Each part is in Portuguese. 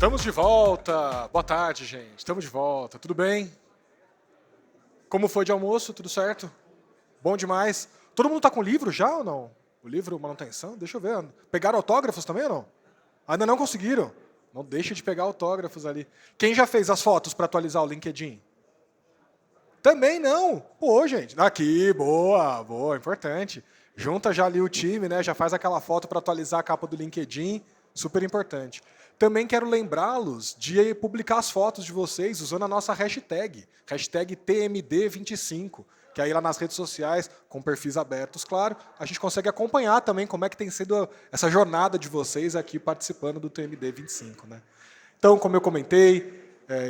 Estamos de volta. Boa tarde, gente. Estamos de volta. Tudo bem? Como foi de almoço? Tudo certo? Bom demais. Todo mundo está com o livro já ou não? O livro Manutenção? Deixa eu ver. Pegaram autógrafos também ou não? Ainda não conseguiram? Não deixe de pegar autógrafos ali. Quem já fez as fotos para atualizar o LinkedIn? Também não. Pô, gente. Aqui, boa, boa, importante. Junta já ali o time, né? Já faz aquela foto para atualizar a capa do LinkedIn. Super importante. Também quero lembrá-los de publicar as fotos de vocês usando a nossa hashtag TMD25, que aí lá nas redes sociais, com perfis abertos, claro, a gente consegue acompanhar também como é que tem sido essa jornada de vocês aqui participando do TMD25, né? Então, como eu comentei,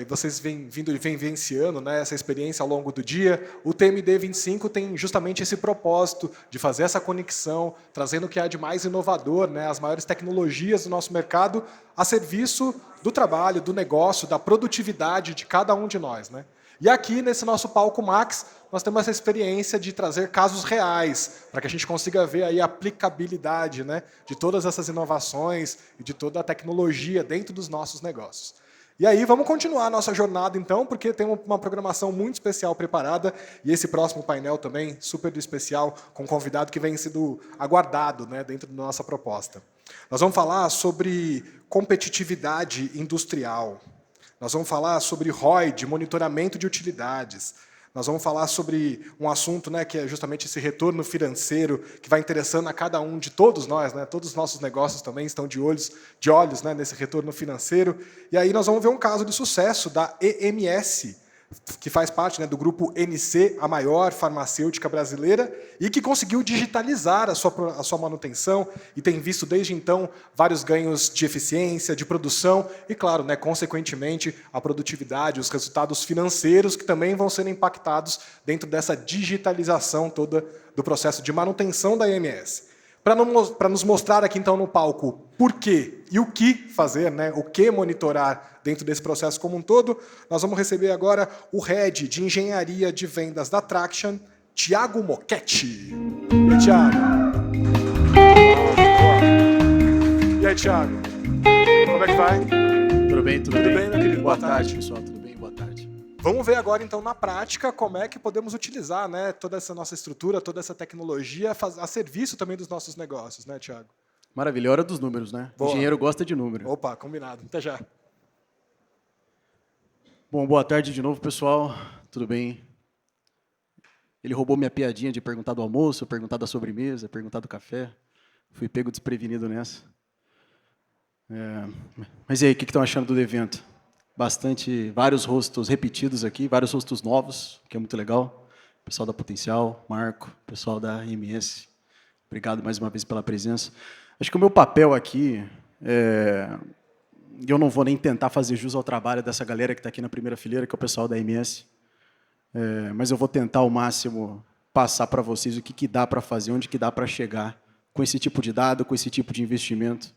vocês vêm vivenciando, né, essa experiência ao longo do dia. O TMD 25 tem justamente esse propósito de fazer essa conexão, trazendo o que há de mais inovador, né, as maiores tecnologias do nosso mercado a serviço do trabalho, do negócio, da produtividade de cada um de nós, né? E aqui, nesse nosso palco Max, nós temos essa experiência de trazer casos reais, para que a gente consiga ver aí a aplicabilidade, né, de todas essas inovações e de toda a tecnologia dentro dos nossos negócios. E aí, vamos continuar a nossa jornada, então, porque tem uma programação muito especial preparada, e esse próximo painel também, super especial, com um convidado que vem sendo aguardado, né, dentro da nossa proposta. Nós vamos falar sobre competitividade industrial. Nós vamos falar sobre ROI, de monitoramento de utilidades. Nós vamos falar sobre um assunto, né, que é justamente esse retorno financeiro que vai interessando a cada um de todos nós, né? Todos os nossos negócios também estão de olhos, né, nesse retorno financeiro. E aí nós vamos ver um caso de sucesso da EMS, que faz parte, né, do grupo NC, a maior farmacêutica brasileira, e que conseguiu digitalizar a sua manutenção e tem visto desde então vários ganhos de eficiência, de produção e, claro, né, consequentemente, a produtividade, os resultados financeiros que também vão sendo impactados dentro dessa digitalização toda do processo de manutenção da EMS. Para nos mostrar aqui, então, no palco por quê e o que fazer, né, o que monitorar dentro desse processo como um todo, nós vamos receber agora o Head de Engenharia de Vendas da Traction, Thiago Moquetti. E aí, Thiago? E aí, Thiago? Como é que vai? Tudo bem, Tudo bem, meu querido? Boa tarde, pessoal. Tudo bem? Boa tarde. Vamos ver agora, então, na prática, como é que podemos utilizar, né, toda essa nossa estrutura, toda essa tecnologia a serviço também dos nossos negócios, né, Thiago? Maravilha, hora dos números, né? Boa. Engenheiro gosta de número. Opa, combinado. Até já. Bom, boa tarde de novo, pessoal. Tudo bem? Ele roubou minha piadinha de perguntar do almoço, perguntar da sobremesa, perguntar do café. Fui pego desprevenido nessa. Mas e aí, o que estão achando do evento? Vários rostos repetidos aqui, vários rostos novos, que é muito legal. Pessoal da Potencial, Marco, pessoal da MS. Obrigado mais uma vez pela presença. Acho que o meu papel aqui eu não vou nem tentar fazer jus ao trabalho dessa galera que está aqui na primeira fileira, que é o pessoal da MS, mas eu vou tentar ao máximo passar para vocês o que dá para fazer, onde que dá para chegar com esse tipo de dado, com esse tipo de investimento,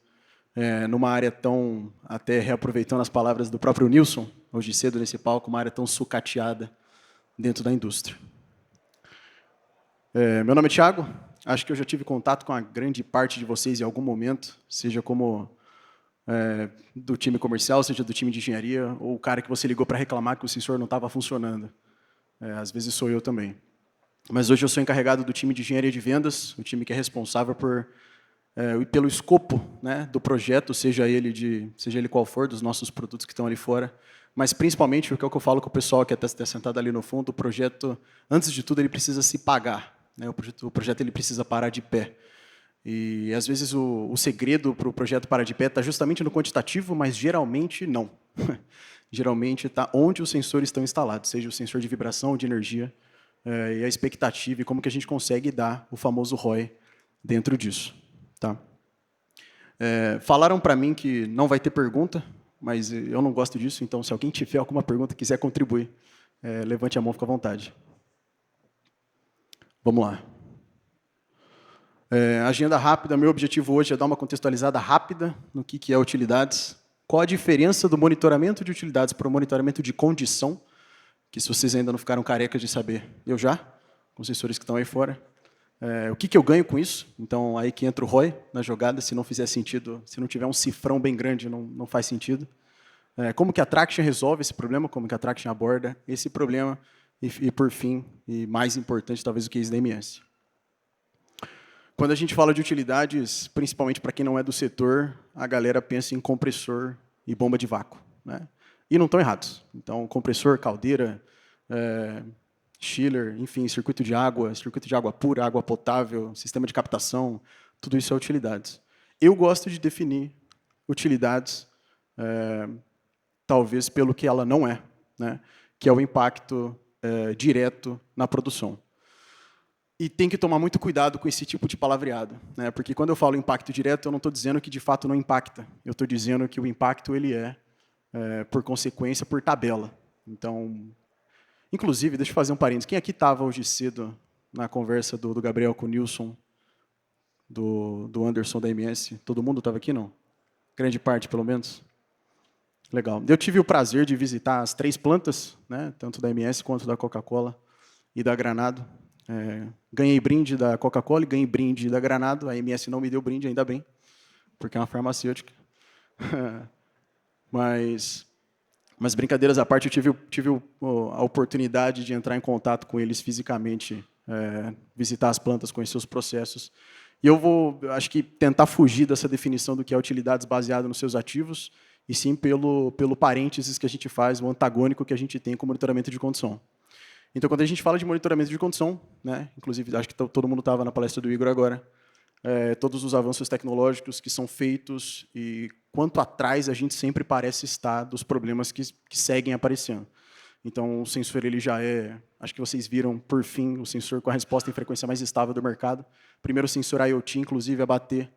numa área tão, até reaproveitando as palavras do próprio Nilson, hoje cedo nesse palco, uma área tão sucateada dentro da indústria. Meu nome é Thiago, acho que eu já tive contato com a grande parte de vocês em algum momento, seja como do time comercial, seja do time de engenharia, ou o cara que você ligou para reclamar que o sensor não estava funcionando. Às vezes sou eu também. Mas hoje eu sou encarregado do time de engenharia de vendas, o time que é responsável pelo escopo, né, do projeto, seja ele qual for, dos nossos produtos que estão ali fora, mas principalmente, porque é o que eu falo com o pessoal que está sentado ali no fundo, o projeto, antes de tudo, ele precisa se pagar, né, o projeto ele precisa parar de pé. E, às vezes, o segredo para o projeto parar de pé está justamente no quantitativo, mas geralmente não. Geralmente está onde os sensores estão instalados, seja o sensor de vibração ou de energia, e a expectativa e como que a gente consegue dar o famoso ROI dentro disso. Tá? Falaram para mim que não vai ter pergunta, mas eu não gosto disso, então se alguém tiver alguma pergunta e quiser contribuir, levante a mão, fica à vontade. Vamos lá. Agenda rápida, meu objetivo hoje é dar uma contextualizada rápida no que é utilidades, qual a diferença do monitoramento de utilidades para o monitoramento de condição, que se vocês ainda não ficaram carecas de saber, eu já, com os sensores que estão aí fora, o que eu ganho com isso, então aí que entra o ROI na jogada, se não fizer sentido, se não tiver um cifrão bem grande, não faz sentido. Como que a Traction resolve esse problema, como que a Traction aborda esse problema e por fim, e mais importante, talvez o case da MS. Quando a gente fala de utilidades, principalmente para quem não é do setor, a galera pensa em compressor e bomba de vácuo, né? E não estão errados. Então, compressor, caldeira, chiller, enfim, circuito de água pura, água potável, sistema de captação, tudo isso é utilidades. Eu gosto de definir utilidades, talvez pelo que ela não é, né? Que é o impacto direto na produção. E tem que tomar muito cuidado com esse tipo de palavreado, né? Porque quando eu falo impacto direto, eu não estou dizendo que de fato não impacta. Eu estou dizendo que o impacto ele por consequência, por tabela. Então, inclusive, deixa eu fazer um parênteses. Quem aqui estava hoje cedo na conversa do Gabriel com o Nilson, do Anderson da MS? Todo mundo estava aqui, não? Grande parte, pelo menos? Legal. Eu tive o prazer de visitar as 3 plantas, né? Tanto da MS quanto da Coca-Cola e da Granado. Ganhei brinde da Coca-Cola e ganhei brinde da Granado. A MS não me deu brinde, ainda bem, porque é uma farmacêutica. Mas brincadeiras à parte, eu tive a oportunidade de entrar em contato com eles fisicamente, visitar as plantas, conhecer os processos. E eu vou, acho que, tentar fugir dessa definição do que é utilidades baseada nos seus ativos, e sim pelo parênteses que a gente faz, o antagônico que a gente tem com o monitoramento de condição. Então, quando a gente fala de monitoramento de condição, né, inclusive, acho que todo mundo estava na palestra do Igor agora, todos os avanços tecnológicos que são feitos e quanto atrás a gente sempre parece estar dos problemas que seguem aparecendo. Então, o sensor ele já acho que vocês viram, por fim, o sensor com a resposta em frequência mais estável do mercado. Primeiro sensor IoT, inclusive, a bater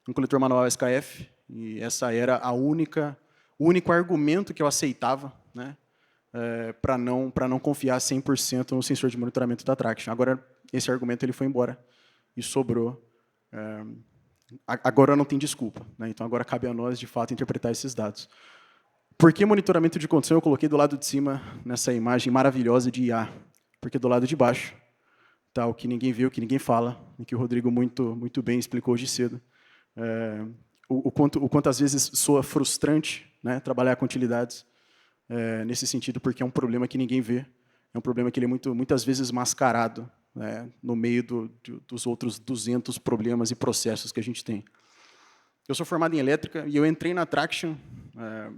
um coletor manual SKF, e essa era o único argumento que eu aceitava, né, para não confiar 100% no sensor de monitoramento da Traction. Agora, esse argumento ele foi embora e sobrou. Agora não tem desculpa, né? Então agora cabe a nós, de fato, interpretar esses dados. Por que monitoramento de condição eu coloquei do lado de cima, nessa imagem maravilhosa de IA? Porque do lado de baixo está o que ninguém vê, o que ninguém fala, e que o Rodrigo muito bem explicou hoje cedo. O quanto às vezes soa frustrante, né, trabalhar com utilidades, nesse sentido, porque é um problema que ninguém vê, é um problema que ele é muitas vezes mascarado, né, no meio dos outros 200 problemas e processos que a gente tem. Eu sou formado em elétrica e eu entrei na Traction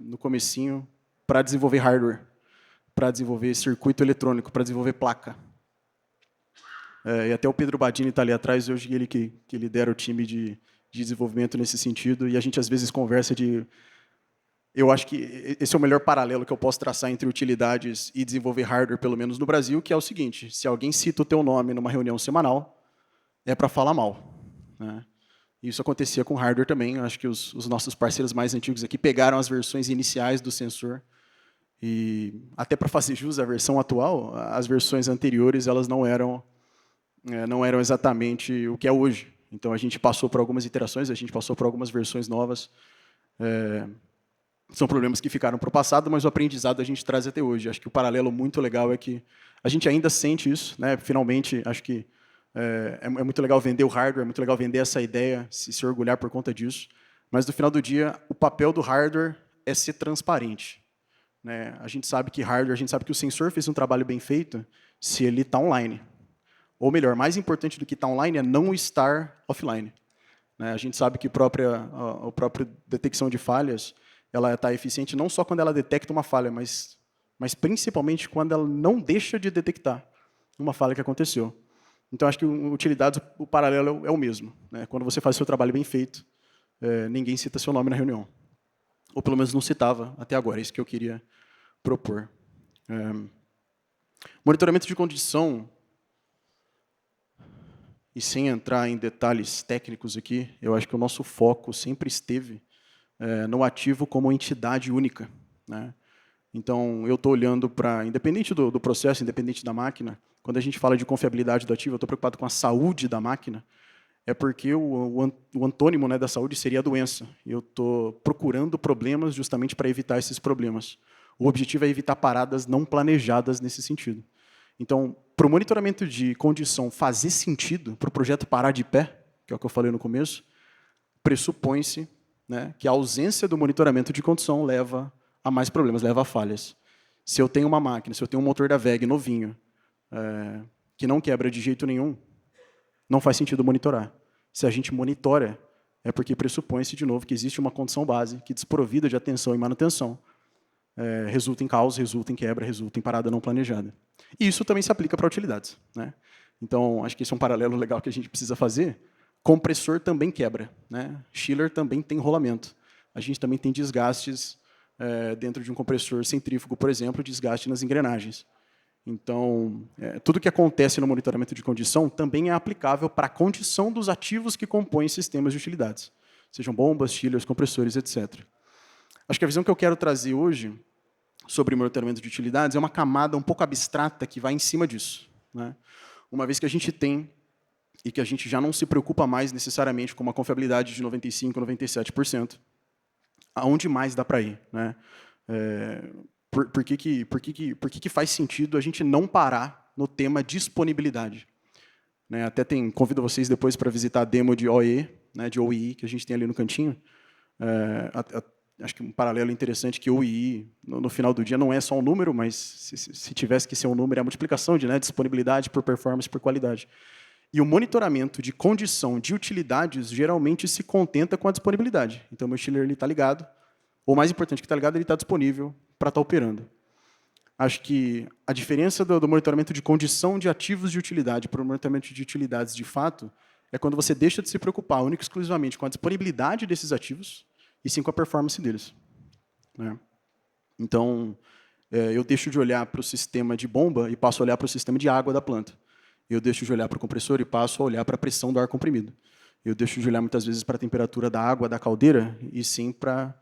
no comecinho para desenvolver hardware, para desenvolver circuito eletrônico, para desenvolver placa. E até o Pedro Badini está ali atrás, hoje ele que lidera o time de desenvolvimento nesse sentido, e a gente às vezes conversa de... Eu acho que esse é o melhor paralelo que eu posso traçar entre utilidades e desenvolver hardware, pelo menos no Brasil, que é o seguinte: se alguém cita o teu nome numa reunião semanal, é para falar mal, né? Isso acontecia com hardware também. Eu acho que os nossos parceiros mais antigos aqui pegaram as versões iniciais do sensor e, até para fazer jus à versão atual, as versões anteriores elas não eram exatamente o que é hoje. Então, a gente passou por algumas iterações, a gente passou por algumas versões novas. São problemas que ficaram para o passado, mas o aprendizado a gente traz até hoje. Acho que o paralelo muito legal é que a gente ainda sente isso, né? Finalmente, acho que é muito legal vender o hardware, é muito legal vender essa ideia, se orgulhar por conta disso, mas, no final do dia, o papel do hardware é ser transparente, né? A gente sabe que o sensor fez um trabalho bem feito se ele está online. Ou melhor, mais importante do que estar online é não estar offline, né? A gente sabe que a própria detecção de falhas ela está eficiente não só quando ela detecta uma falha, mas principalmente quando ela não deixa de detectar uma falha que aconteceu. Então, acho que utilidades, o paralelo é o mesmo, né? Quando você faz o seu trabalho bem feito, ninguém cita seu nome na reunião. Ou, pelo menos, não citava até agora. É isso que eu queria propor. Monitoramento de condição, e sem entrar em detalhes técnicos aqui, eu acho que o nosso foco sempre esteve no ativo como entidade única, né? Então, eu estou olhando para, independente do processo, independente da máquina, quando a gente fala de confiabilidade do ativo, eu estou preocupado com a saúde da máquina, é porque o antônimo, né, da saúde seria a doença. E eu estou procurando problemas justamente para evitar esses problemas. O objetivo é evitar paradas não planejadas nesse sentido. Então, para o monitoramento de condição fazer sentido, para o projeto parar de pé, que é o que eu falei no começo, pressupõe-se, né, que a ausência do monitoramento de condição leva a mais problemas, leva a falhas. Se eu tenho uma máquina, se eu tenho um motor da WEG novinho, que não quebra de jeito nenhum, não faz sentido monitorar. Se a gente monitora, é porque pressupõe-se, de novo, que existe uma condição base que, desprovida de atenção e manutenção, resulta em caos, resulta em quebra, resulta em parada não planejada. E isso também se aplica para utilidades, né? Então, acho que esse é um paralelo legal que a gente precisa fazer. Compressor também quebra, né? Chiller também tem rolamento. A gente também tem desgastes dentro de um compressor centrífugo, por exemplo, desgaste nas engrenagens. Então, tudo que acontece no monitoramento de condição também é aplicável para a condição dos ativos que compõem sistemas de utilidades, sejam bombas, chillers, compressores, etc. Acho que a visão que eu quero trazer hoje sobre monitoramento de utilidades é uma camada um pouco abstrata que vai em cima disso, né? Uma vez que a gente tem e que a gente já não se preocupa mais necessariamente com uma confiabilidade de 95%, 97%, aonde mais dá para ir, né? Por que faz sentido a gente não parar no tema disponibilidade? Né? Até convido vocês depois para visitar a demo de OE, né, de OEE, que a gente tem ali no cantinho. Acho que um paralelo interessante que OEE, no final do dia, não é só um número, mas se tivesse que ser um número, é a multiplicação de disponibilidade por performance por qualidade. E o monitoramento de condição de utilidades geralmente se contenta com a disponibilidade. Então, o meu chiller está ligado, ou mais importante que está ligado, ele está disponível para estar operando. Acho que a diferença do monitoramento de condição de ativos de utilidade para o monitoramento de utilidades de fato é quando você deixa de se preocupar única e exclusivamente com a disponibilidade desses ativos e sim com a performance deles, né? Então, eu deixo de olhar para o sistema de bomba e passo a olhar para o sistema de água da planta. Eu deixo de olhar para o compressor e passo a olhar para a pressão do ar comprimido. Eu deixo de olhar muitas vezes para a temperatura da água da caldeira e sim para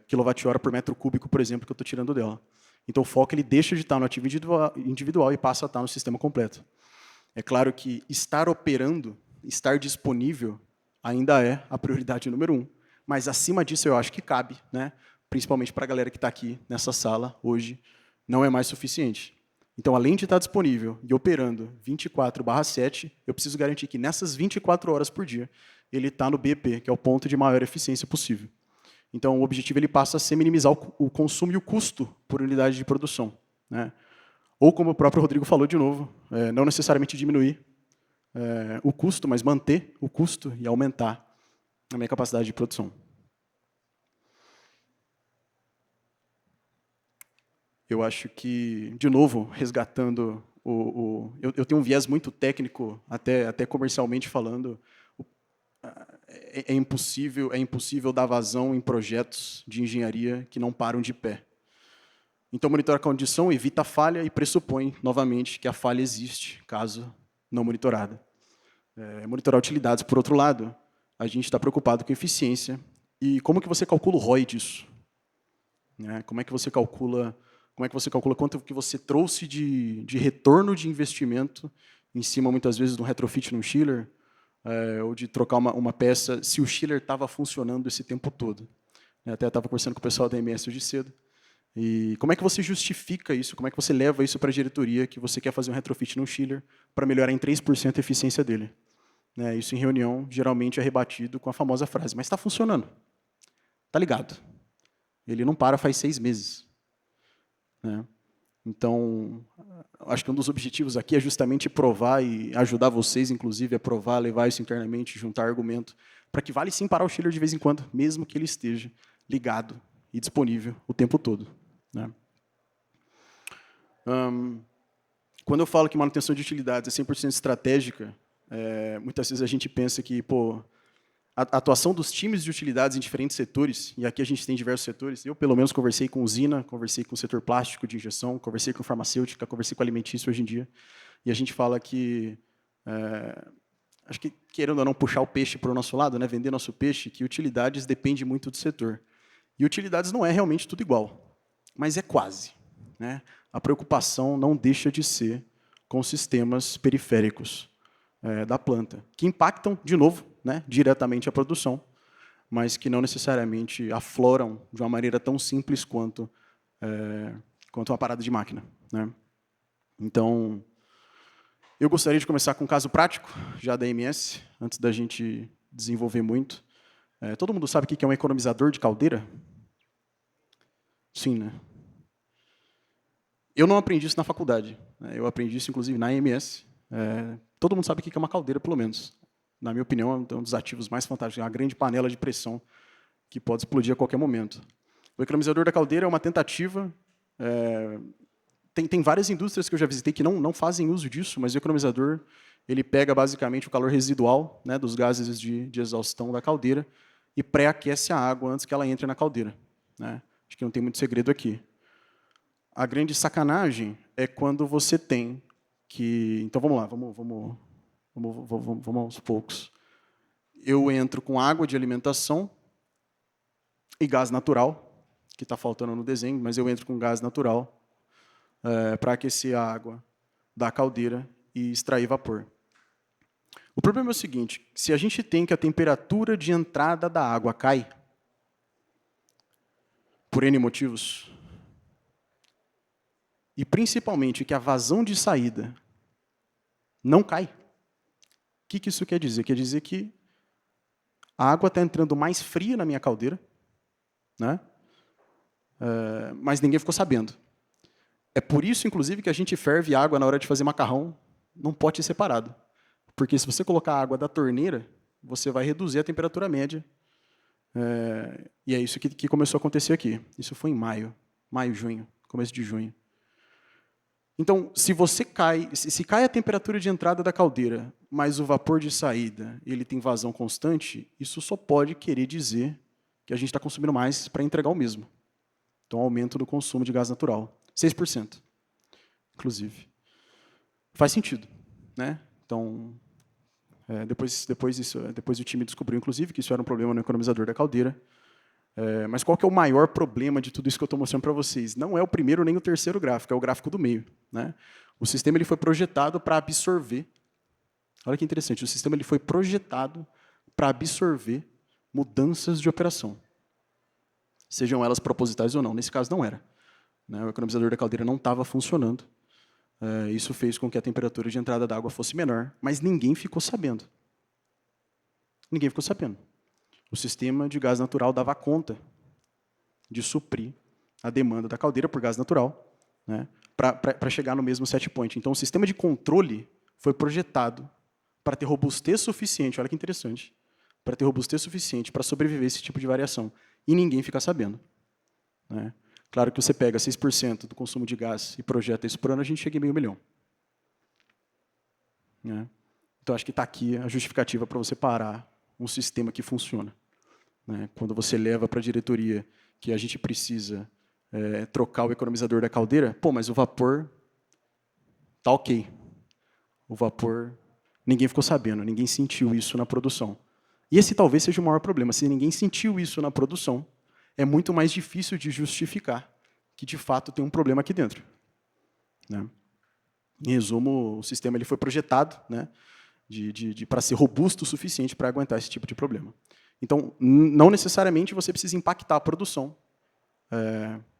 quilowatt-hora por metro cúbico, por exemplo, que eu estou tirando dela. Então, o foco ele deixa de estar no ativo individual e passa a estar no sistema completo. É claro que estar operando, estar disponível, ainda é a prioridade número 1. Mas, acima disso, eu acho que cabe, né? Principalmente para a galera que está aqui nessa sala hoje, não é mais suficiente. Então, além de estar disponível e operando 24/7, eu preciso garantir que nessas 24 horas por dia, ele está no BP, que é o ponto de maior eficiência possível. Então, o objetivo ele passa a ser minimizar o consumo e o custo por unidade de produção, né? Ou, como o próprio Rodrigo falou de novo, não necessariamente diminuir o custo, mas manter o custo e aumentar a minha capacidade de produção. Eu acho que, de novo, resgatando eu tenho um viés muito técnico, até comercialmente falando. É impossível dar vazão em projetos de engenharia que não param de pé. Então, monitorar a condição evita a falha e pressupõe, novamente, que a falha existe, caso não monitorada. Monitorar utilidades, por outro lado, a gente está preocupado com eficiência. E como que você calcula o ROI disso? Como é que você calcula quanto que você trouxe de retorno de investimento em cima, muitas vezes, de um retrofit num chiller, ou de trocar uma peça, se o chiller estava funcionando esse tempo todo. Até estava conversando com o pessoal da MS hoje cedo. E como é que você justifica isso? Como é que você leva isso para a diretoria que você quer fazer um retrofit no chiller para melhorar em 3% a eficiência dele? Isso em reunião geralmente é rebatido com a famosa frase, mas está funcionando. Está ligado. Ele não para faz 6 meses. Então, acho que um dos objetivos aqui é justamente provar e ajudar vocês, inclusive, a provar, levar isso internamente, juntar argumento, para que vale sim parar o chiller de vez em quando, mesmo que ele esteja ligado e disponível o tempo todo. Quando eu falo que manutenção de utilidades é 100% estratégica, muitas vezes a gente pensa que a atuação dos times de utilidades em diferentes setores, e aqui a gente tem diversos setores, eu pelo menos conversei com usina, conversei com o setor plástico de injeção, conversei com farmacêutica, conversei com alimentício hoje em dia, e a gente fala que, acho que querendo ou não puxar o peixe para o nosso lado, vender nosso peixe, que utilidades depende muito do setor. E utilidades não é realmente tudo igual, mas é quase. A preocupação não deixa de ser com sistemas periféricos da planta, que impactam, de novo, diretamente a produção, mas que não necessariamente afloram de uma maneira tão simples quanto uma parada de máquina. Então, eu gostaria de começar com um caso prático, já da MS, antes da gente desenvolver muito. Todo mundo sabe o que é um economizador de caldeira? Sim, né? Eu não aprendi isso na faculdade, né? Eu aprendi isso, inclusive, na AMS. Todo mundo sabe o que é uma caldeira, pelo menos. Na minha opinião, é um dos ativos mais fantásticos. É uma grande panela de pressão que pode explodir a qualquer momento. O economizador da caldeira é uma tentativa... Tem várias indústrias que eu já visitei que não fazem uso disso, mas o economizador ele pega basicamente o calor residual, né, dos gases de exaustão da caldeira e pré-aquece a água antes que ela entre na caldeira, né? Acho que não tem muito segredo aqui. A grande sacanagem é quando você tem que... Então, vamos lá, vamos aos poucos. Eu entro com água de alimentação e gás natural, que está faltando no desenho, mas eu entro com gás natural para aquecer a água da caldeira e extrair vapor. O problema é o seguinte, se a gente tem que a temperatura de entrada da água cai, por N motivos, e principalmente que a vazão de saída não cai, o que isso quer dizer? Quer dizer que a água está entrando mais fria na minha caldeira, né? Mas ninguém ficou sabendo. É por isso, inclusive, que a gente ferve água na hora de fazer macarrão num pote separado. Porque se você colocar a água da torneira, você vai reduzir a temperatura média. E é isso que começou a acontecer aqui. Isso foi em maio, junho, começo de junho. Então, se cai a temperatura de entrada da caldeira, mas o vapor de saída ele tem vazão constante, isso só pode querer dizer que a gente está consumindo mais para entregar o mesmo. Então, aumento do consumo de gás natural. 6%, inclusive. Faz sentido, né? Então, depois o time descobriu, inclusive, que isso era um problema no economizador da caldeira. Mas qual que é o maior problema de tudo isso que eu estou mostrando para vocês? Não é o primeiro nem o terceiro gráfico, é o gráfico do meio, né? O sistema ele foi projetado para absorver. Olha que interessante, o sistema ele foi projetado para absorver mudanças de operação, sejam elas propositais ou não. Nesse caso, não era. O economizador da caldeira não estava funcionando. Isso fez com que a temperatura de entrada da água fosse menor, mas ninguém ficou sabendo. Ninguém ficou sabendo. O sistema de gás natural dava conta de suprir a demanda da caldeira por gás natural, né, para chegar no mesmo set point. Então, o sistema de controle foi projetado para ter robustez suficiente, olha que interessante, para ter robustez suficiente para sobreviver a esse tipo de variação. E ninguém fica sabendo, né? Claro que você pega 6% do consumo de gás e projeta isso por ano, a gente chega em 500 milhões. Né? Então, acho que está aqui a justificativa para você parar um sistema que funciona. Né? Quando você leva para a diretoria que a gente precisa trocar o economizador da caldeira, pô, mas o vapor está ok. O vapor, ninguém ficou sabendo, ninguém sentiu isso na produção. E esse talvez seja o maior problema. Se ninguém sentiu isso na produção, é muito mais difícil de justificar que, de fato, tem um problema aqui dentro. Né? Em resumo, o sistema ele foi projetado, né, para ser robusto o suficiente para aguentar esse tipo de problema. Então, não necessariamente você precisa impactar a produção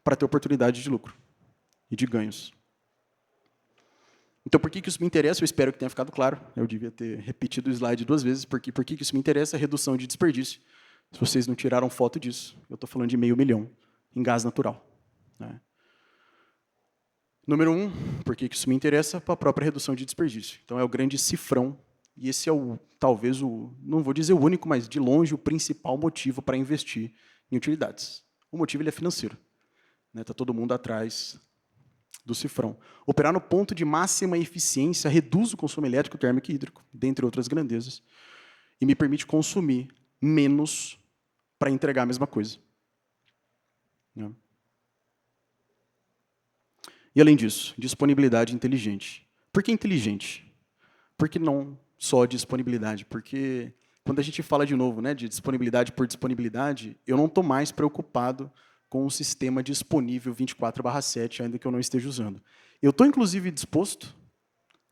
para ter oportunidade de lucro e de ganhos. Então, por que isso me interessa? Eu espero que tenha ficado claro. Eu devia ter repetido o slide 2 vezes. Por que isso me interessa? A redução de desperdício. Se vocês não tiraram foto disso, eu estou falando de 500 milhões em gás natural. Né? Número 1, por que isso me interessa? Para a própria redução de desperdício. Então, é o grande cifrão. E esse é talvez não vou dizer o único, mas de longe o principal motivo para investir em utilidades. O motivo ele é financeiro. Está todo mundo atrás do cifrão. Operar no ponto de máxima eficiência reduz o consumo elétrico, térmico e hídrico, dentre outras grandezas, e me permite consumir menos para entregar a mesma coisa. Né? E, além disso, disponibilidade inteligente. Por que inteligente? Por que não só disponibilidade? Porque, quando a gente fala, de novo, né, de disponibilidade por disponibilidade, eu não estou mais preocupado com um sistema disponível 24/7, ainda que eu não esteja usando. Eu estou, inclusive, disposto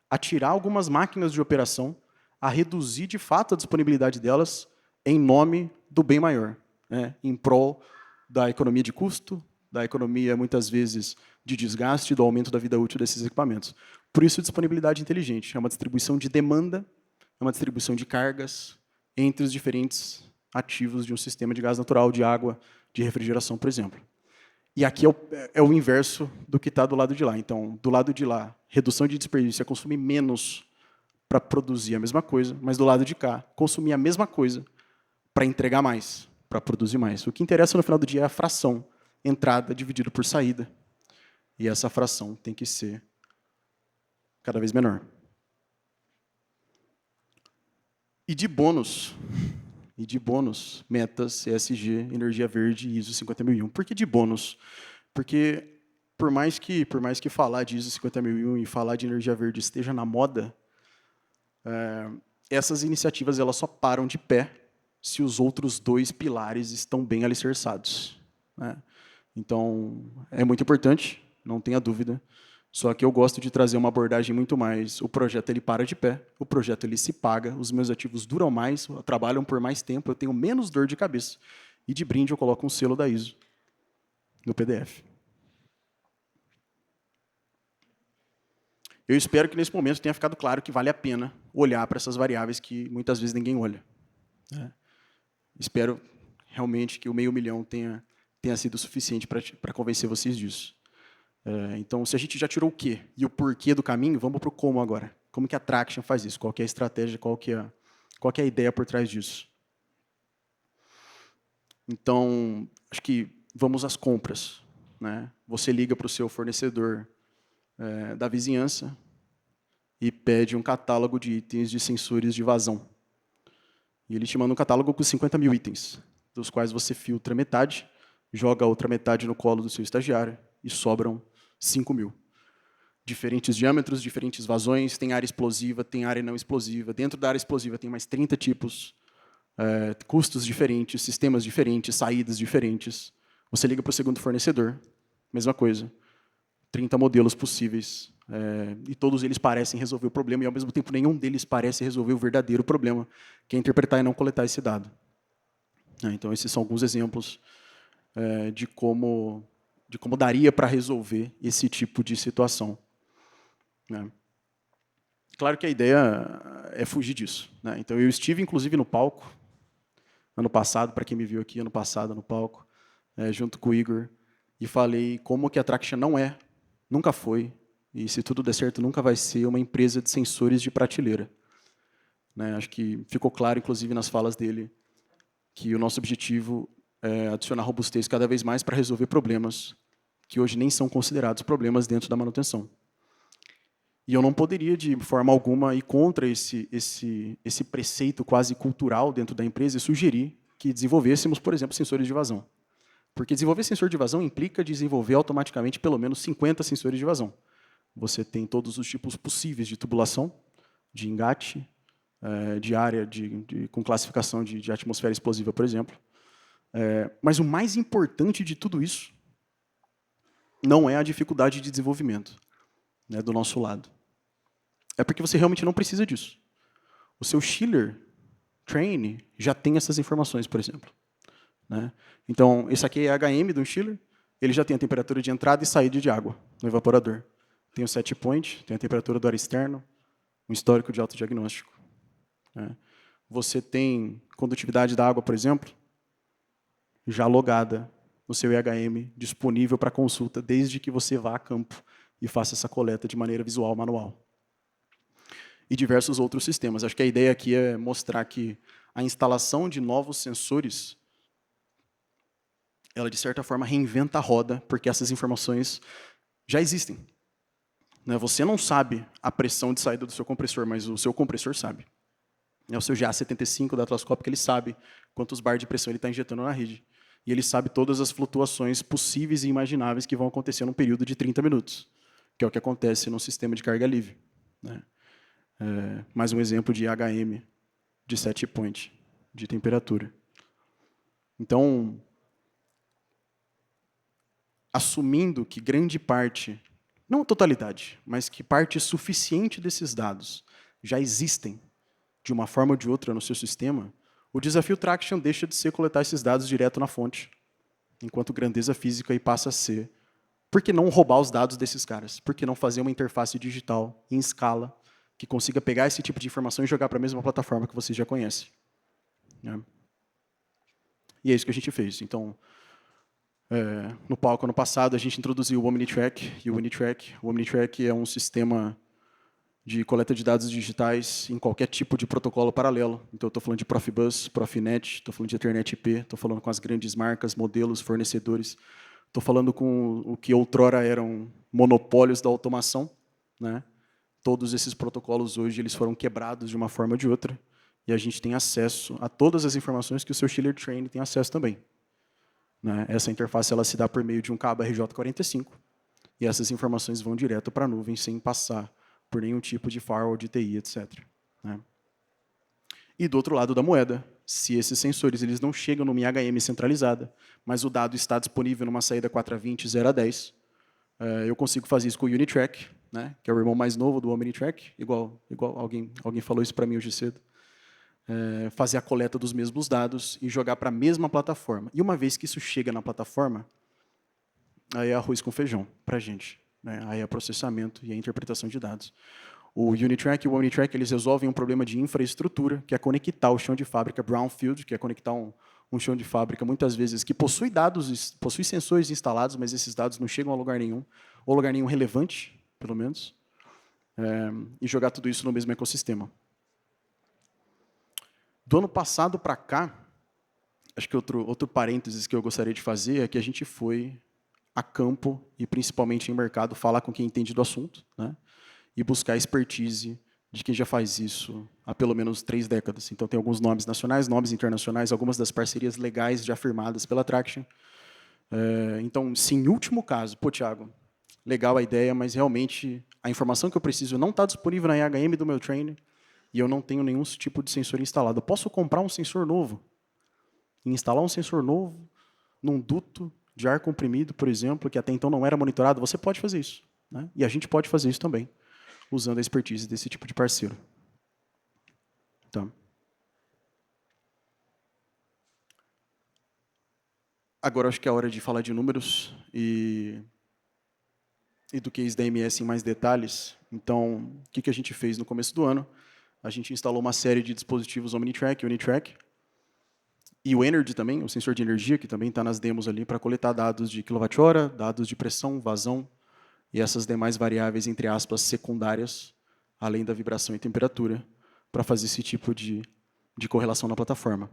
a tirar algumas máquinas de operação, a reduzir, de fato, a disponibilidade delas em nome do bem maior, né, em prol da economia de custo, da economia, muitas vezes, de desgaste, do aumento da vida útil desses equipamentos. Por isso, disponibilidade inteligente. É uma distribuição de demanda, é uma distribuição de cargas entre os diferentes ativos de um sistema de gás natural, de água, de refrigeração, por exemplo. E aqui é o inverso do que está do lado de lá. Então, do lado de lá, redução de desperdício é consumir menos para produzir a mesma coisa, mas do lado de cá, consumir a mesma coisa para entregar mais, para produzir mais. O que interessa no final do dia é a fração, entrada dividido por saída. E essa fração tem que ser cada vez menor. E de bônus, metas, ESG, energia verde e ISO 50001. Por que de bônus? Porque por mais que falar de ISO 50001 e falar de energia verde esteja na moda, essas iniciativas elas só param de pé se os outros dois pilares estão bem alicerçados, né? Então, é muito importante, não tenha dúvida. Só que eu gosto de trazer uma abordagem muito mais, o projeto ele para de pé, o projeto ele se paga, os meus ativos duram mais, trabalham por mais tempo, eu tenho menos dor de cabeça. E de brinde eu coloco um selo da ISO no PDF. Eu espero que nesse momento tenha ficado claro que vale a pena olhar para essas variáveis que muitas vezes ninguém olha, né? Espero realmente que o $500 mil tenha sido suficiente para convencer vocês disso. Então, se a gente já tirou o quê e o porquê do caminho, vamos para o como agora. Como que a Traction faz isso? Qual que é a estratégia? Qual que é a ideia por trás disso? Então, acho que vamos às compras, né? Você liga para o seu fornecedor da vizinhança e pede um catálogo de itens de sensores de vazão. E ele te manda um catálogo com 50 mil itens, dos quais você filtra metade, joga a outra metade no colo do seu estagiário e sobram 5 mil. Diferentes diâmetros, diferentes vazões, tem área explosiva, tem área não explosiva. Dentro da área explosiva tem mais 30 tipos, custos diferentes, sistemas diferentes, saídas diferentes. Você liga para o segundo fornecedor, mesma coisa. 30 modelos possíveis, e todos eles parecem resolver o problema, e, ao mesmo tempo, nenhum deles parece resolver o verdadeiro problema, que é interpretar e não coletar esse dado. Então, esses são alguns exemplos de como daria para resolver esse tipo de situação, né? Claro que a ideia é fugir disso, né? Então, eu estive, inclusive, no palco, ano passado, para quem me viu aqui ano passado no palco, junto com o Igor, e falei como que a Traction não é, nunca foi, e se tudo der certo, nunca vai ser uma empresa de sensores de prateleira, né? Acho que ficou claro, inclusive, nas falas dele, que o nosso objetivo é adicionar robustez cada vez mais para resolver problemas que hoje nem são considerados problemas dentro da manutenção. E eu não poderia, de forma alguma, ir contra esse preceito quase cultural dentro da empresa e sugerir que desenvolvêssemos, por exemplo, sensores de vazão. Porque desenvolver sensor de vazão implica desenvolver automaticamente pelo menos 50 sensores de vazão. Você tem todos os tipos possíveis de tubulação, de engate, de área com classificação de atmosfera explosiva, por exemplo. Mas o mais importante de tudo isso não é a dificuldade de desenvolvimento, né, do nosso lado. É porque você realmente não precisa disso. O seu chiller train já tem essas informações, por exemplo, né? Então, esse aqui é a HM de um chiller, ele já tem a temperatura de entrada e saída de água no evaporador. Tem o set point, tem a temperatura do ar externo, um histórico de autodiagnóstico, né? Você tem condutividade da água, por exemplo, já logada no seu IHM, disponível para consulta, desde que você vá a campo e faça essa coleta de maneira visual, manual. E diversos outros sistemas. Acho que a ideia aqui é mostrar que a instalação de novos sensores, ela, de certa forma, reinventa a roda, porque essas informações já existem, né? Você não sabe a pressão de saída do seu compressor, mas o seu compressor sabe. O seu GA75 da Atlascópica, ele sabe quantos bar de pressão ele está injetando na rede. E ele sabe todas as flutuações possíveis e imagináveis que vão acontecer num período de 30 minutos, que é o que acontece num sistema de carga livre, né? Mais um exemplo de HM, de set point, de temperatura. Então, assumindo que grande parte, não a totalidade, mas que parte suficiente desses dados já existem de uma forma ou de outra no seu sistema, o desafio Traction deixa de ser coletar esses dados direto na fonte, enquanto grandeza física e passa a ser, por que não roubar os dados desses caras? Por que não fazer uma interface digital em escala que consiga pegar esse tipo de informação e jogar para a mesma plataforma que você já conhece, né? E é isso que a gente fez. Então, No palco ano passado, a gente introduziu o OmniTrack, e o OmniTrack é um sistema de coleta de dados digitais em qualquer tipo de protocolo paralelo. Então, eu estou falando de Profibus, Profinet, estou falando de Ethernet IP, estou falando com as grandes marcas, modelos, fornecedores, estou falando com o que outrora eram monopólios da automação, né? Todos esses protocolos hoje eles foram quebrados de uma forma ou de outra, e a gente tem acesso a todas as informações que o seu Schiller Train tem acesso também. Né? Essa interface ela se dá por meio de um cabo RJ45, e essas informações vão direto para a nuvem sem passar por nenhum tipo de firewall de TI, etc. Né? E do outro lado da moeda, se esses sensores eles não chegam numa IHM centralizada, mas o dado está disponível numa saída 420 0 a 10, eu consigo fazer isso com o Unitrack, né, que é o irmão mais novo do OmniTrack, igual alguém falou isso para mim hoje cedo, fazer a coleta dos mesmos dados e jogar para a mesma plataforma. E uma vez que isso chega na plataforma, aí é arroz com feijão para a gente. Né? Aí é processamento e a interpretação de dados. O Unitrack e o OmniTrack eles resolvem um problema de infraestrutura, que é conectar o chão de fábrica brownfield, que é conectar um chão de fábrica, muitas vezes, que possui dados, possui sensores instalados, mas esses dados não chegam a lugar nenhum, ou lugar nenhum relevante, pelo menos, e jogar tudo isso no mesmo ecossistema. Do ano passado para cá, acho que outro parênteses que eu gostaria de fazer é que a gente foi a campo, e principalmente em mercado, falar com quem entende do assunto, né? E buscar expertise de quem já faz isso há pelo menos 3 décadas. Então, tem alguns nomes nacionais, nomes internacionais, algumas das parcerias legais já firmadas pela Traction. Então, se em último caso, pô, Thiago, legal a ideia, mas realmente a informação que eu preciso não está disponível na IHM do meu trainer e eu não tenho nenhum tipo de sensor instalado. Eu posso comprar um sensor novo e instalar um sensor novo num duto de ar comprimido, por exemplo, que até então não era monitorado? Você pode fazer isso. Né? E a gente pode fazer isso também, usando a expertise desse tipo de parceiro. Tá. Agora acho que é a hora de falar de números e do case da MS em mais detalhes. Então, o que a gente fez no começo do ano? A gente instalou uma série de dispositivos OmniTrack, Unitrack, e o Energy também, o sensor de energia, que também está nas demos ali, para coletar dados de quilowatt-hora, dados de pressão, vazão, e essas demais variáveis, entre aspas, secundárias, além da vibração e temperatura, para fazer esse tipo de correlação na plataforma.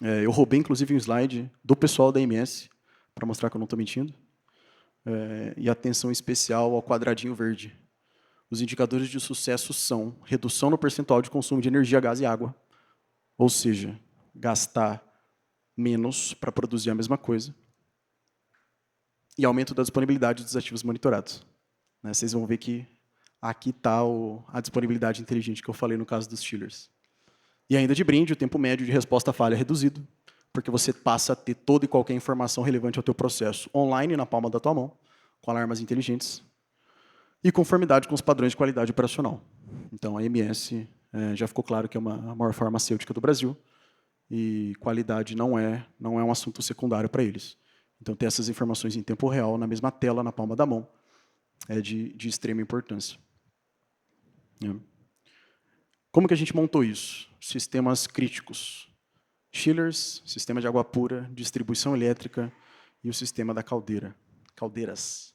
Eu roubei, inclusive, um slide do pessoal da MS, para mostrar que eu não estou mentindo, e atenção especial ao quadradinho verde. Os indicadores de sucesso são redução no percentual de consumo de energia, gás e água, ou seja, gastar menos para produzir a mesma coisa, e aumento da disponibilidade dos ativos monitorados. Vocês vão ver que aqui está a disponibilidade inteligente que eu falei no caso dos chillers. E ainda de brinde, o tempo médio de resposta à falha é reduzido, porque você passa a ter toda e qualquer informação relevante ao teu processo online, na palma da tua mão, com alarmas inteligentes, e conformidade com os padrões de qualidade operacional. Então, a MS já ficou claro que é a maior farmacêutica do Brasil, e qualidade não é um assunto secundário para eles. Então, ter essas informações em tempo real, na mesma tela, na palma da mão, é de extrema importância. Como que a gente montou isso? Sistemas críticos. Chillers, sistema de água pura, distribuição elétrica e o sistema da caldeira. Caldeiras.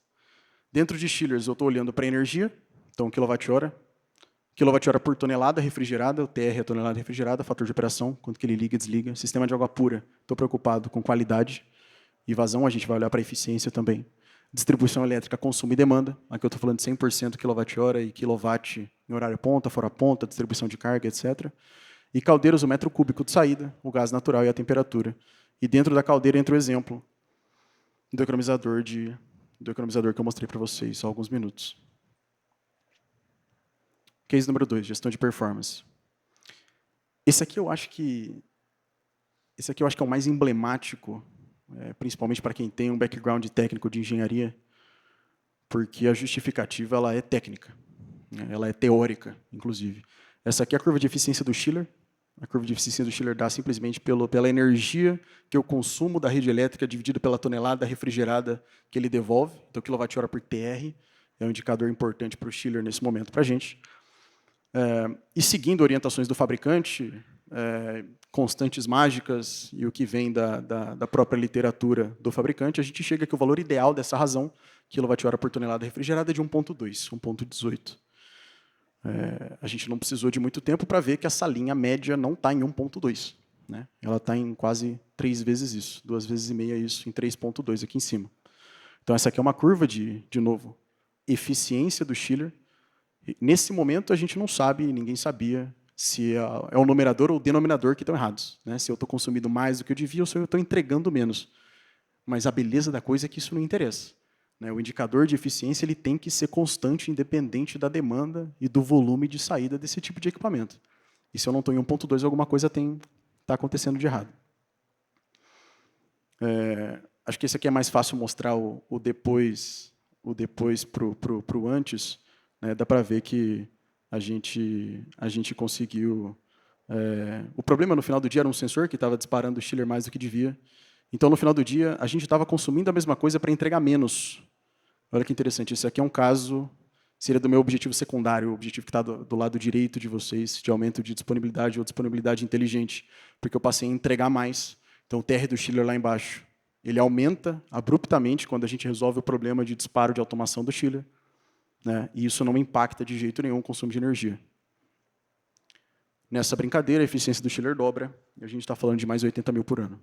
Dentro de chillers, eu estou olhando para a energia, então quilowatt-hora. Quilowatt-hora por tonelada refrigerada, o TR é tonelada refrigerada, fator de operação, quanto que ele liga e desliga. Sistema de água pura, estou preocupado com qualidade e vazão, a gente vai olhar para a eficiência também. Distribuição elétrica, consumo e demanda. Aqui eu estou falando de 100% quilowatt-hora e quilowatt em horário ponta, fora ponta, distribuição de carga, etc. E caldeiras, o metro cúbico de saída, o gás natural e a temperatura. E dentro da caldeira entra o exemplo do economizador que eu mostrei para vocês há alguns minutos. Case número 2, gestão de performance. Esse aqui eu acho que é o mais emblemático, principalmente para quem tem um background técnico de engenharia, porque a justificativa ela é técnica, ela é teórica, inclusive. Essa aqui é a curva de eficiência do Schiller. A curva de eficiência do Schiller dá simplesmente pela energia que eu consumo da rede elétrica dividido pela tonelada refrigerada que ele devolve. Então, quilowatt-hora por TR é um indicador importante para o Schiller nesse momento para a gente. E seguindo orientações do fabricante, constantes mágicas e o que vem da própria literatura do fabricante, a gente chega que o valor ideal dessa razão, kWh por tonelada refrigerada, é de 1,2, 1,18. A gente não precisou de muito tempo para ver que essa linha média não está em 1,2. Né? Ela está em quase 3 vezes isso, 2,5 vezes isso, em 3,2 aqui em cima. Então, essa aqui é uma curva de novo, eficiência do chiller. Nesse momento, a gente não sabe, ninguém sabia, se é o numerador ou o denominador que estão errados. Né? Se eu estou consumindo mais do que eu devia ou se eu estou entregando menos. Mas a beleza da coisa é que isso não interessa. Né? O indicador de eficiência ele tem que ser constante, independente da demanda e do volume de saída desse tipo de equipamento. E se eu não estou em 1,2, alguma coisa está acontecendo de errado. Acho que esse aqui é mais fácil mostrar o depois para o antes. Né? Dá para ver que a gente conseguiu... o problema no final do dia era um sensor que estava disparando o chiller mais do que devia. Então, no final do dia, a gente estava consumindo a mesma coisa para entregar menos. Olha que interessante, esse aqui é um caso, seria do meu objetivo secundário, o objetivo que está do lado direito de vocês, de aumento de disponibilidade ou disponibilidade inteligente, porque eu passei a entregar mais. Então, o TR do chiller lá embaixo, ele aumenta abruptamente quando a gente resolve o problema de disparo de automação do chiller. Né? E isso não impacta de jeito nenhum o consumo de energia. Nessa brincadeira, a eficiência do chiller dobra, e a gente está falando de mais 80 mil por ano.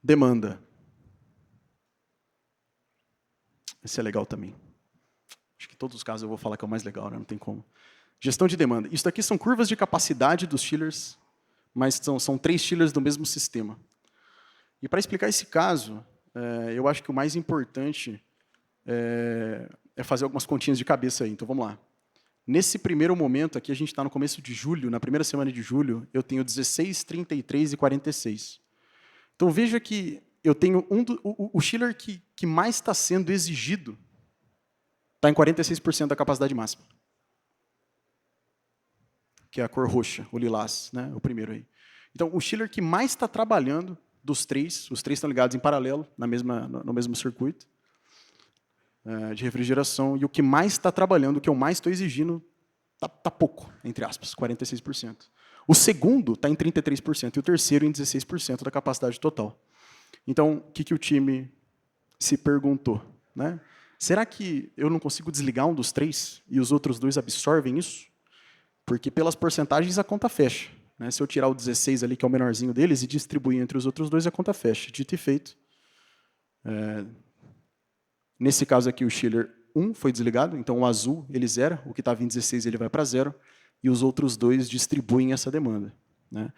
Demanda. Esse é legal também. Acho que em todos os casos eu vou falar que é o mais legal, né? Não tem como. Gestão de demanda. Isso aqui são curvas de capacidade dos chillers, mas são 3 chillers do mesmo sistema. E para explicar esse caso, eu acho que o mais importante é fazer algumas continhas de cabeça aí. Então, vamos lá. Nesse primeiro momento, aqui a gente está no começo de julho, na primeira semana de julho, eu tenho 16, 33 e 46. Então, veja que eu tenho o chiller que mais está sendo exigido está em 46% da capacidade máxima. Que é a cor roxa, o lilás, né? O primeiro aí. Então, o chiller que mais está trabalhando dos 3, os 3 estão ligados em paralelo, no mesmo circuito de refrigeração, e o que mais está trabalhando, o que eu mais estou exigindo, está pouco, entre aspas, 46%. O segundo está em 33% e o terceiro em 16% da capacidade total. Então, o que o time se perguntou? Né? Será que eu não consigo desligar um dos 3 e os outros 2 absorvem isso? Porque pelas porcentagens a conta fecha. Né? Se eu tirar o 16 ali, que é o menorzinho deles, e distribuir entre os outros 2, a conta fecha. Dito e feito. Nesse caso aqui, o chiller 1 foi desligado, então o azul ele zera, o que estava em 16 ele vai para 0, e os outros 2 distribuem essa demanda. Né?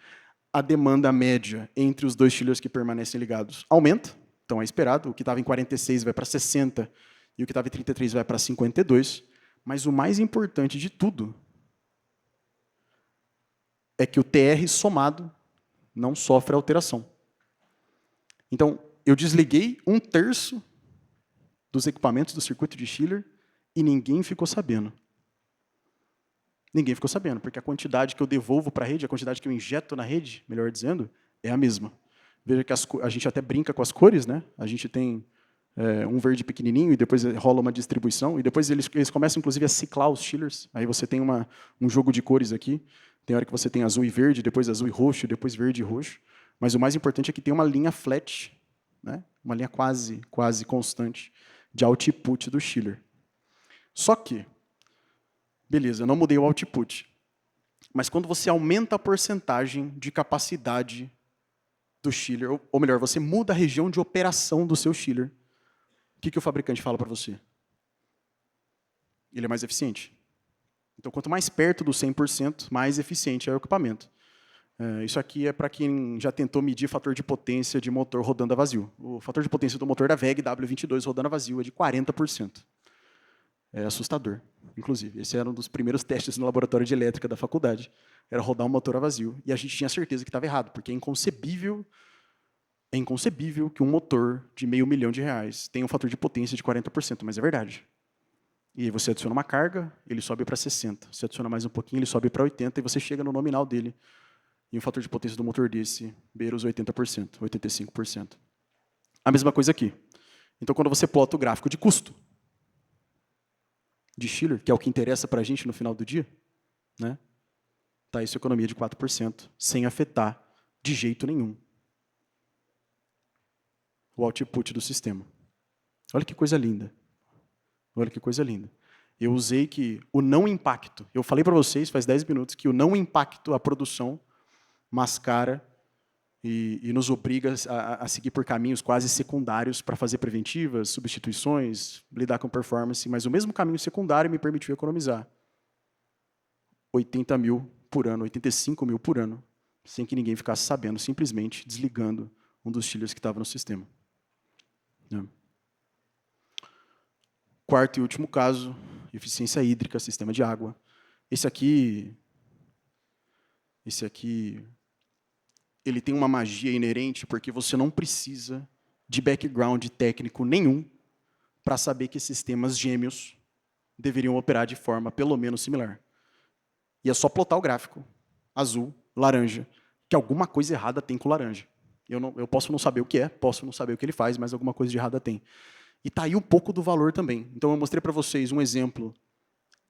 A demanda média entre os 2 chillers que permanecem ligados aumenta, então é esperado, o que estava em 46 vai para 60 e o que estava em 33 vai para 52, mas o mais importante de tudo é que o TR somado não sofre alteração. Então, eu desliguei 1/3 dos equipamentos do circuito de chiller e ninguém ficou sabendo. Ninguém ficou sabendo, porque a quantidade que eu devolvo para a rede, a quantidade que eu injeto na rede, melhor dizendo, é a mesma. Veja que a gente até brinca com as cores, né? A gente tem um verde pequenininho e depois rola uma distribuição e depois eles começam, inclusive, a ciclar os chillers. Aí você tem um jogo de cores aqui. Tem hora que você tem azul e verde, depois azul e roxo, depois verde e roxo. Mas o mais importante é que tem uma linha flat, né? Uma linha quase constante de output do chiller. Só que, beleza, eu não mudei o output. Mas quando você aumenta a porcentagem de capacidade do chiller, ou melhor, você muda a região de operação do seu chiller, o que o fabricante fala para você? Ele é mais eficiente. Então, quanto mais perto do 100%, mais eficiente é o equipamento. Isso aqui é para quem já tentou medir fator de potência de motor rodando a vazio. O fator de potência do motor da WEG W22 rodando a vazio é de 40%. É assustador, inclusive. Esse era um dos primeiros testes no laboratório de elétrica da faculdade. Era rodar um motor a vazio. E a gente tinha certeza que estava errado, porque é inconcebível que um motor de R$500 mil tenha um fator de potência de 40%, mas é verdade. E aí você adiciona uma carga, ele sobe para 60. Você adiciona mais um pouquinho, ele sobe para 80, e você chega no nominal dele. E o fator de potência do motor desse beira os 80%, 85%. A mesma coisa aqui. Então, quando você plota o gráfico de custo de chiller, que é o que interessa para a gente no final do dia, né? Tá isso, economia de 4%, sem afetar de jeito nenhum o output do sistema. Olha que coisa linda. Olha que coisa linda. Eu usei que o não impacto, eu falei para vocês faz 10 minutos que o não impacto à produção mascara e nos obriga a seguir por caminhos quase secundários para fazer preventivas, substituições, lidar com performance, mas o mesmo caminho secundário me permitiu economizar 80 mil por ano, 85 mil por ano, sem que ninguém ficasse sabendo, simplesmente desligando um dos chillers que estava no sistema. Quarto e último caso, eficiência hídrica, sistema de água. Esse aqui, ele tem uma magia inerente porque você não precisa de background técnico nenhum para saber que sistemas gêmeos deveriam operar de forma pelo menos similar. E é só plotar o gráfico, azul, laranja, que alguma coisa errada tem com o laranja. Eu posso não saber o que é, posso não saber o que ele faz, mas alguma coisa de errada tem. E está aí um pouco do valor também. Então, eu mostrei para vocês um exemplo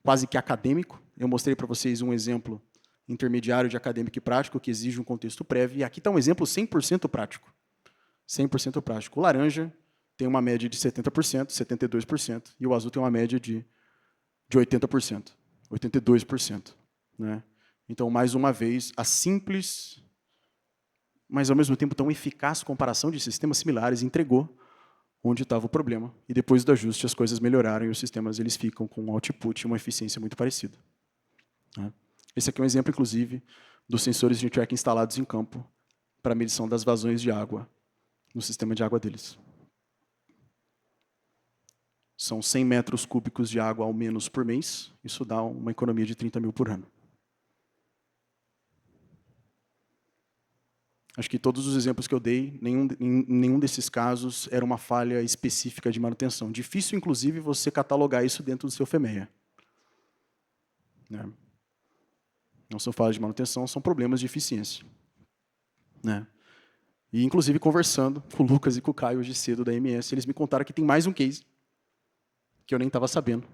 quase que acadêmico, eu mostrei para vocês um exemplo intermediário de acadêmico e prático, que exige um contexto prévio, e aqui está um exemplo 100% prático. 100% prático. O laranja tem uma média de 70%, 72%, e o azul tem uma média de 80%, 82%. Né? Então, mais uma vez, a simples, mas ao mesmo tempo tão eficaz comparação de sistemas similares entregou onde estava o problema. E depois do ajuste, as coisas melhoraram e os sistemas eles ficam com um output e uma eficiência muito parecida. Esse aqui é um exemplo, inclusive, dos sensores de track instalados em campo para a medição das vazões de água no sistema de água deles. São 100 metros cúbicos de água ao menos por mês. Isso dá uma economia de 30 mil por ano. Acho que todos os exemplos que eu dei, nenhum desses casos era uma falha específica de manutenção. Difícil, inclusive, você catalogar isso dentro do seu FEMEA. Né? Não são falhas de manutenção, são problemas de eficiência. Né? E, inclusive, conversando com o Lucas e com o Caio hoje cedo da MS, eles me contaram que tem mais um case que eu nem estava sabendo.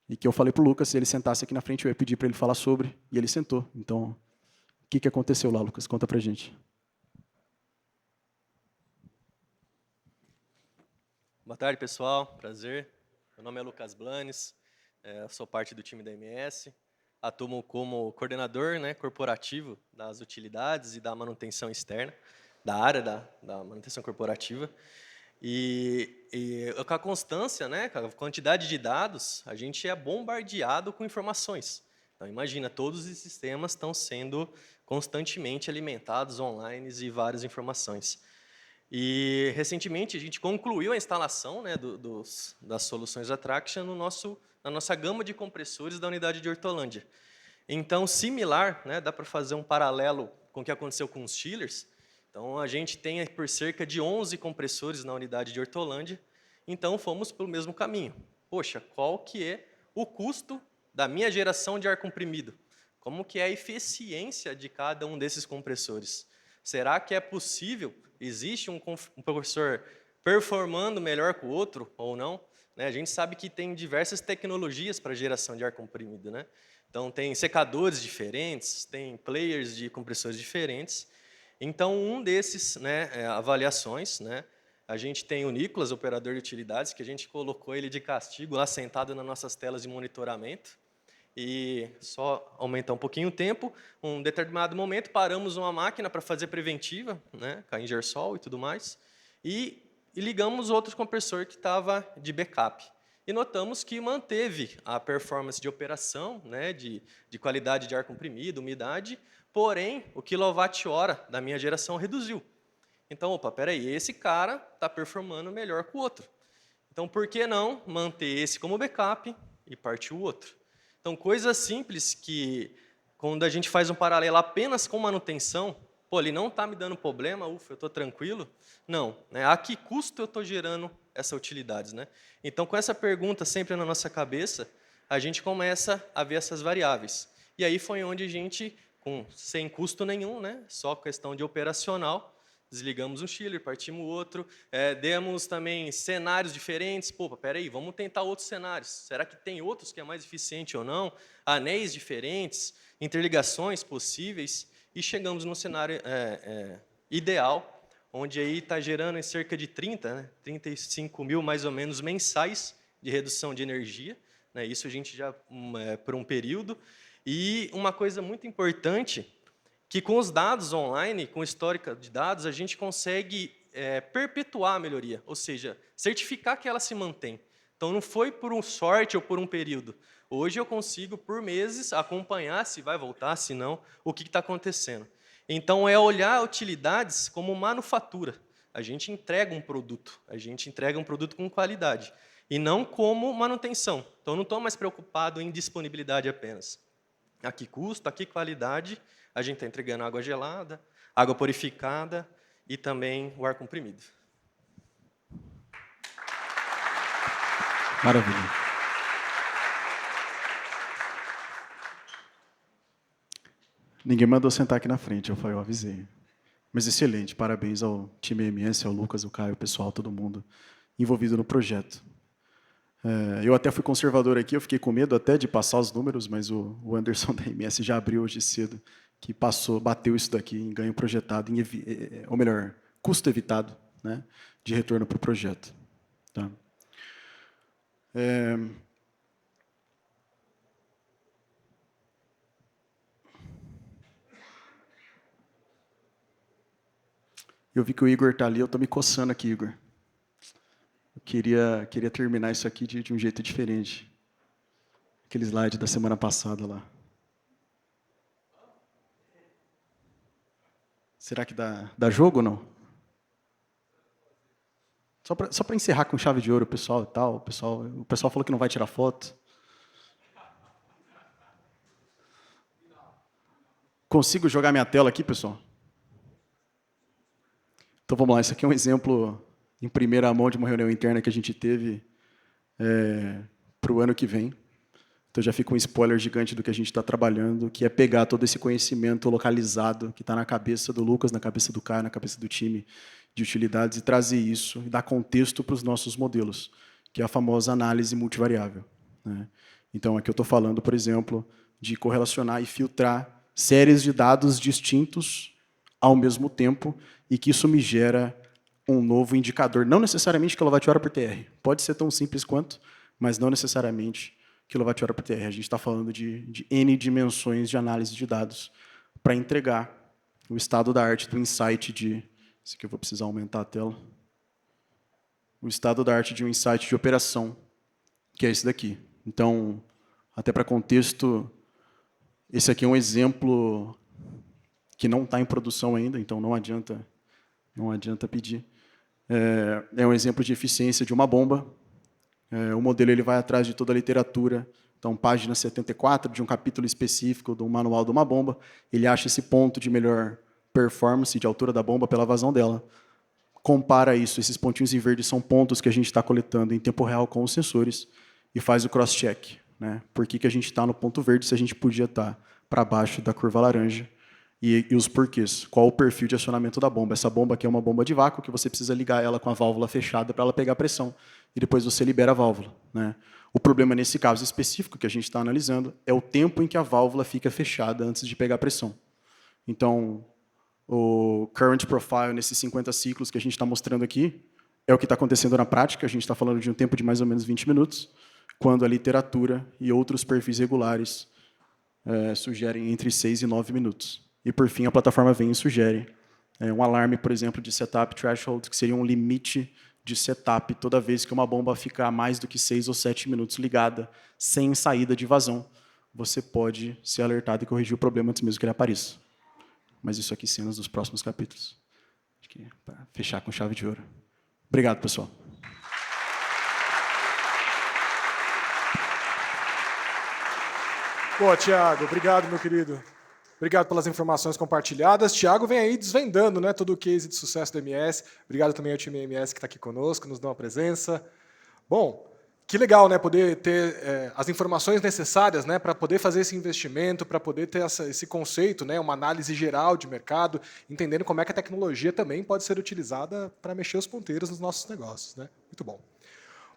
E que eu falei para o Lucas, se ele sentasse aqui na frente, eu ia pedir para ele falar sobre, e ele sentou. Então, o que aconteceu lá, Lucas? Conta para a gente. Boa tarde, pessoal. Prazer. Meu nome é Lucas Blanes, sou parte do time da MS. Atuo como coordenador, né, corporativo das utilidades e da manutenção externa, da área da manutenção corporativa. E com a constância, né, com a quantidade de dados, a gente é bombardeado com informações. Então, imagina, todos os sistemas estão sendo constantemente alimentados online e várias informações. E, recentemente, a gente concluiu a instalação, né, das soluções Attraction na nossa gama de compressores da unidade de Hortolândia. Então, similar, né, dá para fazer um paralelo com o que aconteceu com os chillers. Então, a gente tem por cerca de 11 compressores na unidade de Hortolândia. Então, fomos pelo mesmo caminho. Poxa, qual que é o custo da minha geração de ar comprimido? Como que é a eficiência de cada um desses compressores? Será que é possível? Existe um compressor performando melhor que o outro ou não? Né? A gente sabe que tem diversas tecnologias para geração de ar comprimido. Né? Então, tem secadores diferentes, tem players de compressores diferentes. Então, um desses, né, avaliações, né, a gente tem o Nicolas, operador de utilidades, que a gente colocou ele de castigo lá sentado nas nossas telas de monitoramento. E só aumentar um pouquinho o tempo, um determinado momento, paramos uma máquina para fazer preventiva, né, com a Ingersol e tudo mais, e ligamos outro compressor que estava de backup. E notamos que manteve a performance de operação, né, de qualidade de ar comprimido, umidade, porém, o quilowatt-hora da minha geração reduziu. Então, opa, peraí, esse cara está performando melhor que o outro. Então, por que não manter esse como backup e partir o outro? Então, coisas simples que, quando a gente faz um paralelo apenas com manutenção, pô, ele não está me dando problema, ufa, eu estou tranquilo. Não, né? A que custo eu estou gerando essa utilidade? Né? Então, com essa pergunta sempre na nossa cabeça, a gente começa a ver essas variáveis. E aí foi onde a gente, sem custo nenhum, né? Só questão de operacional, desligamos um chiller, partimos o outro, demos também cenários diferentes. Pô, peraí, vamos tentar outros cenários. Será que tem outros que é mais eficiente ou não? Anéis diferentes, interligações possíveis, e chegamos no cenário ideal, onde aí está gerando em cerca de 35 mil, mais ou menos, mensais de redução de energia. Né? Isso a gente já, por um período. E uma coisa muito importante, que com os dados online, com o histórico de dados, a gente consegue perpetuar a melhoria, ou seja, certificar que ela se mantém. Então, não foi por um sorte ou por um período. Hoje eu consigo, por meses, acompanhar se vai voltar, se não, o que está acontecendo. Então, é olhar utilidades como manufatura. A gente entrega um produto com qualidade, e não como manutenção. Então, não estou mais preocupado em disponibilidade apenas. Aqui custo, aqui qualidade, a gente está entregando água gelada, água purificada e também o ar comprimido. Maravilha. Ninguém mandou sentar aqui na frente, eu avisei. Mas excelente, parabéns ao time EMS, ao Lucas, ao Caio, o pessoal, todo mundo envolvido no projeto. Eu até fui conservador aqui, eu fiquei com medo até de passar os números, mas o Anderson da EMS já abriu hoje cedo, que bateu isso daqui em ganho projetado, ou melhor, custo evitado, né, de retorno para o projeto. Tá? Eu vi que o Igor está ali, eu estou me coçando aqui, Igor. Eu queria terminar isso aqui de um jeito diferente. Aquele slide da semana passada lá. Será que dá jogo ou não? Só para encerrar com chave de ouro, pessoal e tal. O pessoal falou que não vai tirar foto. Consigo jogar minha tela aqui, pessoal? Então vamos lá, esse aqui é um exemplo em primeira mão de uma reunião interna que a gente teve para o ano que vem. Então já fica um spoiler gigante do que a gente está trabalhando, que é pegar todo esse conhecimento localizado que está na cabeça do Lucas, na cabeça do Caio, na cabeça do time de utilidades e trazer isso e dar contexto para os nossos modelos, que é a famosa análise multivariável. Né? Então aqui eu estou falando, por exemplo, de correlacionar e filtrar séries de dados distintos ao mesmo tempo e que isso me gera um novo indicador, não necessariamente kWh por TR. Pode ser tão simples quanto, mas não necessariamente kWh por TR. A gente está falando de N dimensões de análise de dados para entregar o estado da arte do insight de... Isso aqui eu vou precisar aumentar a tela. O estado da arte de um insight de operação, que é esse daqui. Então, até para contexto, esse aqui é um exemplo que não está em produção ainda, então não adianta pedir. É um exemplo de eficiência de uma bomba. O modelo ele vai atrás de toda a literatura. Então, página 74 de um capítulo específico do manual de uma bomba, ele acha esse ponto de melhor performance de altura da bomba pela vazão dela. Compara isso, esses pontinhos em verde são pontos que a gente está coletando em tempo real com os sensores e faz o cross-check. Né? Por que a gente está no ponto verde se a gente podia estar para baixo da curva laranja? E os porquês. Qual o perfil de acionamento da bomba? Essa bomba aqui é uma bomba de vácuo que você precisa ligar ela com a válvula fechada para ela pegar pressão. E depois você libera a válvula. Né? O problema nesse caso específico que a gente está analisando é o tempo em que a válvula fica fechada antes de pegar pressão. Então, o current profile nesses 50 ciclos que a gente está mostrando aqui é o que está acontecendo na prática. A gente está falando de um tempo de mais ou menos 20 minutos, quando a literatura e outros perfis regulares sugerem entre 6 e 9 minutos. E, por fim, a plataforma vem e sugere um alarme, por exemplo, de setup threshold, que seria um limite de setup toda vez que uma bomba ficar mais do que 6 ou 7 minutos ligada, sem saída de vazão. Você pode ser alertado e corrigir o problema antes mesmo que ele apareça. Mas isso aqui cenas dos próximos capítulos. Acho que para fechar com chave de ouro. Obrigado, pessoal. Boa, Thiago. Obrigado, meu querido. Obrigado pelas informações compartilhadas. Thiago vem aí desvendando, né, todo o case de sucesso do MS. Obrigado também ao time MS que está aqui conosco, nos dá uma presença. Bom, Que legal, né? Poder ter as informações necessárias, né, para poder fazer esse investimento, para poder ter esse conceito, né, uma análise geral de mercado, entendendo como é que a tecnologia também pode ser utilizada para mexer os ponteiros nos nossos negócios, né? Muito bom.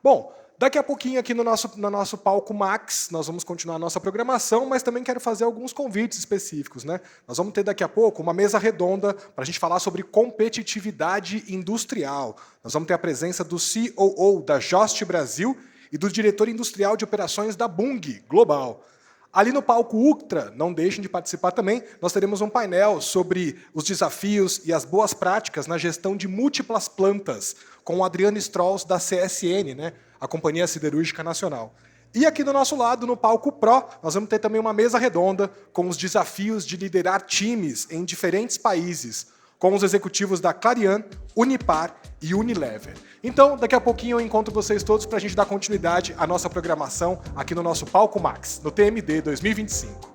Bom, daqui a pouquinho aqui no nosso palco Max, nós vamos continuar a nossa programação, mas também quero fazer alguns convites específicos, né? Nós vamos ter daqui a pouco uma mesa redonda para a gente falar sobre competitividade industrial. Nós vamos ter a presença do COO da Jost Brasil e do diretor industrial de operações da Bung Global. Ali no palco Ultra, não deixem de participar também, nós teremos um painel sobre os desafios e as boas práticas na gestão de múltiplas plantas, com o Adriano Strauss, da CSN, né, a Companhia Siderúrgica Nacional. E aqui do nosso lado, no palco Pro, nós vamos ter também uma mesa redonda com os desafios de liderar times em diferentes países, com os executivos da Clariant, Unipar e Unilever. Então, daqui a pouquinho eu encontro vocês todos para a gente dar continuidade à nossa programação aqui no nosso Palco Max, no TMD 2025.